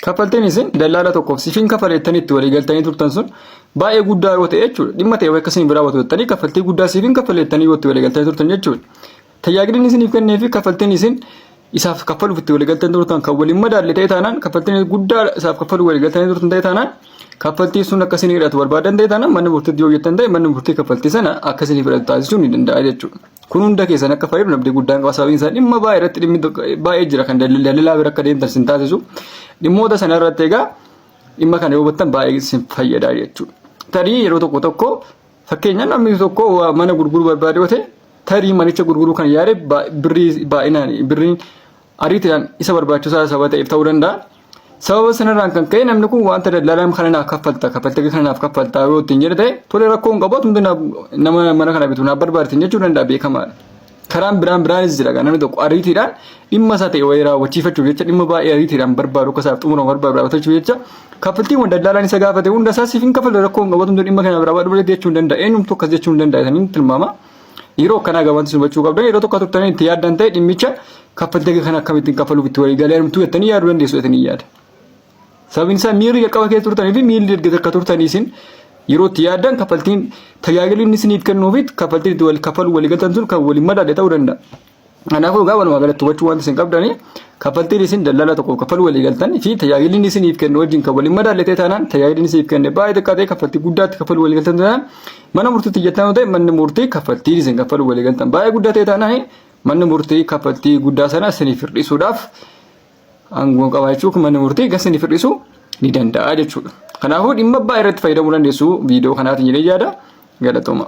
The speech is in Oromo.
kaffaltiin isin dallala tokkoof sifin kafalettanii itti walii galtanii turtan sun baay'ee guddaa yoo ta'e jechuudha. Dhimma ta'e akka isin biraa watottanii kaffaltii guddaa sifin kafalettanii yoo itti walii galtanii turtan jechuudha. Tajaajilli isiniif kennee fi kaffaltiin isin isaaf kaffaluuf itti walii galtanii turtan kan waliin madaalle ta'e taanaan kaffaltiin guddaa isaaf kaffaluuf walii galtanii turtan ta'e taanaan kaffaltii sun akka isin hidhatu barbaadan ta'e taanaan manni murtiitti yoo jettan ta'e manni murtii kaffaltii sana akka isin hidhatu taasisuu ni danda'a jechuudha. Kun hunda keessan akka fayyadu nabdii guddaan qaba sababiin isaa dhimma baay'ee irratti dhimmi baay'ee jira kan daldalaa bira akka deemtan sin taasisu dhimmoota sana irratti egaa dhimma kana yoo hubattan baay'ee sin fayyada jechuudha. Tarii yeroo tokko fakkeenyaan namni tokko mana gurguruu barbaade yoo ta'e tarii manicha gurguruu kan yaade birrii baay'inaan birriin ariitiin isa barbaachisaa sababa ta'eef ta'uu danda'a. Sababa sanarraan kan ka'e namni kun wanta daldalaan kana naaf kaffaltii kana naaf kaffaltaa yoo ittiin jedhe ta'e tole rakkoo hin qabaatu nama mana kana bituu naaf barbaadtiin jechuu danda'a beekamaadha. Karaan biraanis jira kan namni tokko ariitiidhaan dhimma isaa ta'e wayii raawwachiifachuuf jecha dhimma baay'ee ariitiidhaan barbaadu akka isaaf xumuramu barbaadu raawwachuuf jecha kaffaltiiwwan daldalaan isa gaafate hunda isaa siif hin kaffalu rakkoo hin qabaatu dhimma kana barbaadu jechuu hin danda'a eenyumtu akkas jechuu hin danda'a isaniin tilmaama. Yeroo akkanaa gabaanti sun hubachuu qabdan yeroo tokko turtanii itti yaaddan ta'e dhimmicha kaffaltii kana akkamittiin kaffaluuf itti walii galee himtuu jettanii yaaduu dandeessu jettanii yaada. Sababiin isaa miirri jalqaba keessa turtanii fi miirri erga akka turtanii isin yeroo itti yaaddan kaffaltiin tajaajilli inni isiniif kennuu fi kaffaltiin itti kaffaluu walii galtan sun kan waliin madaalle ta'uu danda'a. Kanaafuu egaa walumaa galatti hubachuu wanti isin qabdanii kaffaltiin isin daldala tokkoof kaffaluu walii galtan fi tajaajilli inni isiniif kennu wajjin kan waliin madaalle ta'e taanaan tajaajilli isiniif kenne baay'ee xiqqaa ta'e kaffaltii guddaatti kaffaluu walii galtan taanaan mana murtiitti jettan ta'e manni murtii kaffaltii isin kaffaluu walii galtan baay'ee guddaa ta'e taanaan manni murtii kaffaltii guddaa sana isiniif hir'isuudhaaf aangoo qabaachuu manni murtii isiniif hir'isuu ni danda'a jechuudha. Kanaafuu dhimma baay'ee irratti fayyadamuu dandeessu viidiyoo kanaatiin jedhee yaada galatooma.